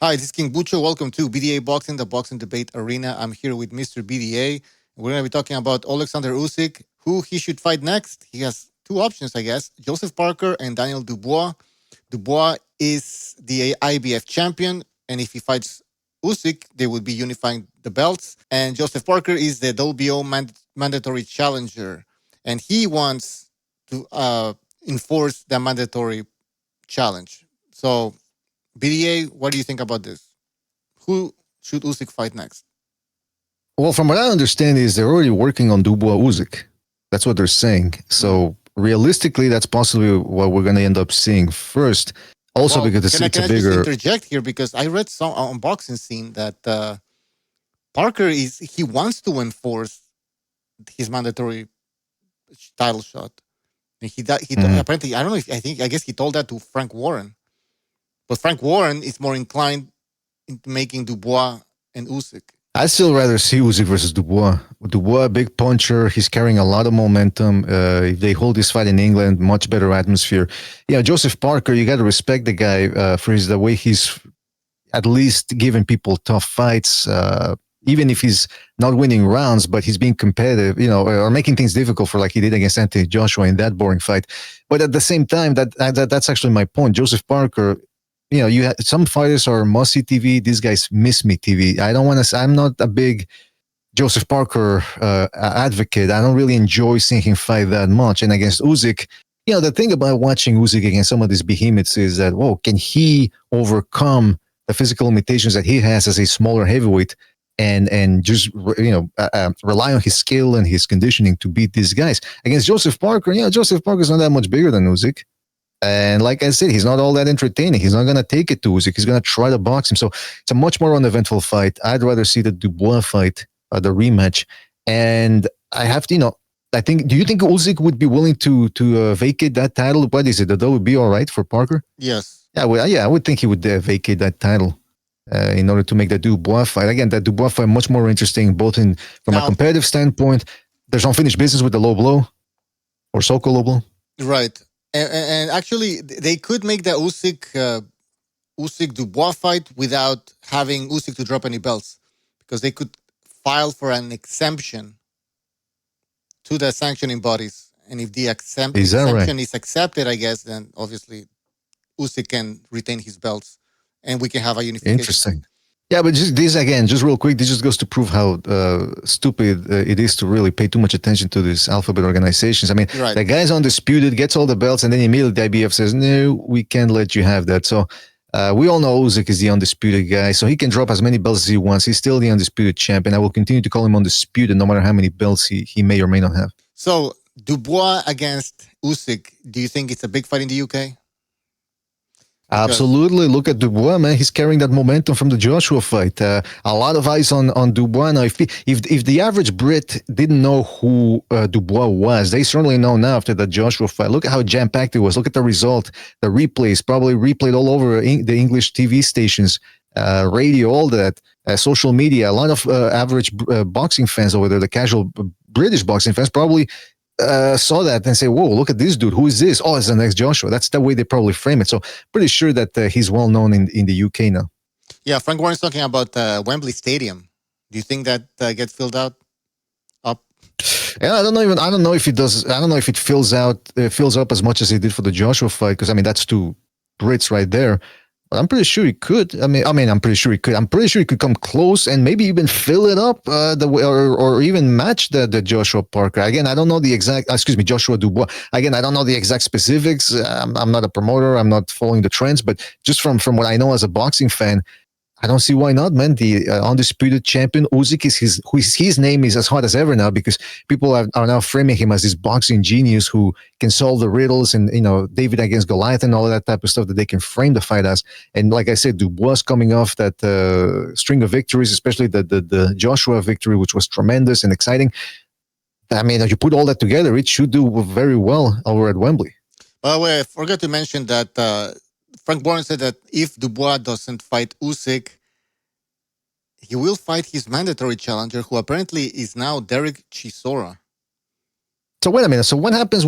Hi, this is King Bucho. Welcome to BDA Boxing, the boxing debate arena. I'm here with Mr. BDA. We're going to be talking about Alexander Usyk, who he should fight next. He has two options, I guess: Joseph Parker and Daniel Dubois. Dubois is the IBF champion, and if he fights Usyk, they would be unifying the belts. And Joseph Parker is the WBO mandatory challenger, and he wants to enforce the mandatory challenge. So BDA, what do you think about this? Who should Usyk fight next? Well, from what I understand is they're already working on Dubois Usyk. That's what they're saying. So realistically, that's possibly what we're going to end up seeing first. Also, Well, because can I it's a just bigger. interject here because I read some on boxing scene that Parker is he wants to enforce his mandatory title shot. And Mhm. apparently I don't know if I guess he told that to Frank Warren, but Frank Warren is more inclined into making Dubois and Usyk. I'd still rather see Usyk versus Dubois. Dubois, a big puncher. He's carrying a lot of momentum. If they hold this fight in England, much better atmosphere. Yeah, Joseph Parker, you got to respect the guy for the way he's at least giving people tough fights, even if he's not winning rounds, but he's being competitive, or making things difficult for like he did against Anthony Joshua in that boring fight. But at the same time, that's actually my point. Joseph Parker, some fighters are must see TV. These guys miss me TV. I don't want to. I'm not a big Joseph Parker advocate. I don't really enjoy seeing him fight that much. And against Usyk, the thing about watching Usyk against some of these behemoths is that, whoa, can he overcome the physical limitations that he has as a smaller heavyweight and just, rely on his skill and his conditioning to beat these guys? Against Joseph Parker, Joseph Parker's not that much bigger than Usyk. And like I said, he's not all that entertaining. He's not going to take it to Usyk. He's going to try to box him. So it's a much more uneventful fight. I'd rather see the Dubois fight, the rematch. And I have to, I think. Do you think Usyk would be willing to vacate that title? What is it? That would be all right for Parker? Yes. Yeah, I would think he would vacate that title in order to make the Dubois fight. Again, that Dubois fight much more interesting, both in from a Now, competitive standpoint. There's unfinished business with the low blow or Soko low blow. right. And actually, they could make the Usyk Dubois fight without having Usyk to drop any belts because they could file for an exemption to the sanctioning bodies. And if the Is that right? exemption is accepted, I guess, then obviously Usyk can retain his belts and we can have a unification fight. Interesting. Yeah, but just this again, just real quick, this just goes to prove how stupid it is to really pay too much attention to these alphabet organizations. I mean, Right. the guy's undisputed, gets all the belts, and then immediately the IBF says, "No, we can't let you have that." So we all know Usyk is the undisputed guy, so he can drop as many belts as he wants. He's still the undisputed champion. I will continue to call him undisputed, no matter how many belts he may or may not have. So Dubois against Usyk, do you think it's a big fight in the UK? Because Absolutely. Look at Dubois, man. He's carrying that momentum from the Joshua fight. A lot of eyes on Dubois now. If the average Brit didn't know who Dubois was, they certainly know now after the Joshua fight. Look at how jam packed it was. Look at the result, the replays, probably replayed all over the English TV stations, radio, all that, social media. A lot of average boxing fans over there, the casual British boxing fans, probably saw that and say, "Whoa, look at this dude! Who is this? Oh, it's the next Joshua." That's the way they probably frame it. So, pretty sure that he's well known in the UK now. yeah, Frank Warren's talking about Wembley Stadium. Do you think that gets filled out up? And I don't know if it does. I don't know if it fills up as much as it did for the Joshua fight, because I mean that's two Brits right there. But I'm pretty sure he could. I'm pretty sure he could. I'm pretty sure he could come close and maybe even fill it up the way, or even match the Joshua Parker. Again, I don't know the exact. Excuse me, Joshua Dubois. Again, I don't know the exact specifics. I'm not a promoter. I'm not following the trends, but just from what I know as a boxing fan, I don't see why not, man. The undisputed champion Usyk is his name is as hot as ever now, because people are now framing him as this boxing genius who can solve the riddles, and David against Goliath and all of that type of stuff that they can frame the fight as. And like I said, Dubois coming off that string of victories, especially the Joshua victory, which was tremendous and exciting. I mean, if you put all that together, it should do very well over at Wembley. By the way, I forgot to mention that Frank Warren said that if Dubois doesn't fight Usyk, he will fight his mandatory challenger, who apparently is now Derek Chisora. So wait a minute. So what happened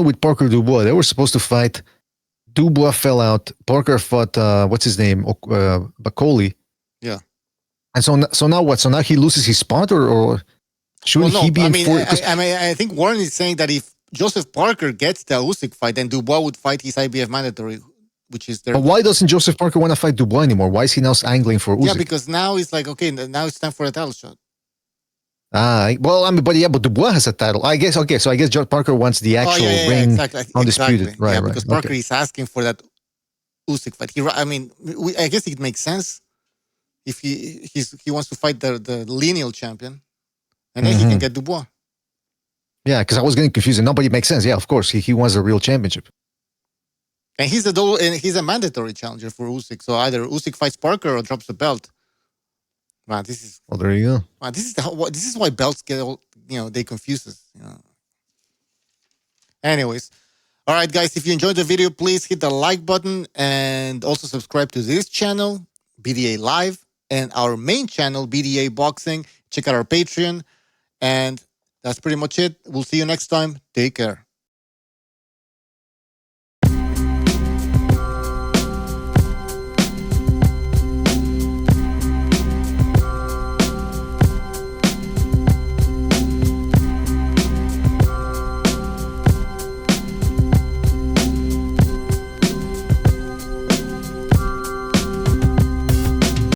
with Parker Dubois? They were supposed to fight Dubois fell out. Parker fought what's his name, Bacoli, Yeah. and so now what? So now he loses his spot, or Well, shouldn't he no, be I in mean, for? Because I think Warren is saying that if Joseph Parker gets the Usyk fight, then Dubois would fight his IBF mandatory, which is their. but why doesn't Joseph Parker want to fight Dubois anymore? Why is he now angling for Yeah, Usyk? because now it's like, okay, now it's time for a title shot. Well, I mean, but Dubois has a title. I guess. Okay, so I guess George Parker wants the Oh, yeah, actual yeah, yeah, ring exactly. undisputed. Exactly. Right, Yeah, right. because Parker Okay. is asking for that Usyk fight. I mean, I guess it makes sense if he wants to fight the lineal champion, and then he can Hmm. get Dubois. Yeah, because I was getting confused. And nobody makes sense. Yeah, of course, he wants a real championship. And he's a mandatory challenger for Usyk. So either Usyk fights Parker or drops the belt. Man, this is Well, there you go. man, this is why belts get all, they confuse us. Anyways, all right, guys. If you enjoyed the video, please hit the like button and also subscribe to this channel, BDA Live, and our main channel, BDA Boxing. Check out our Patreon, and that's pretty much it. We'll see you next time. Take care.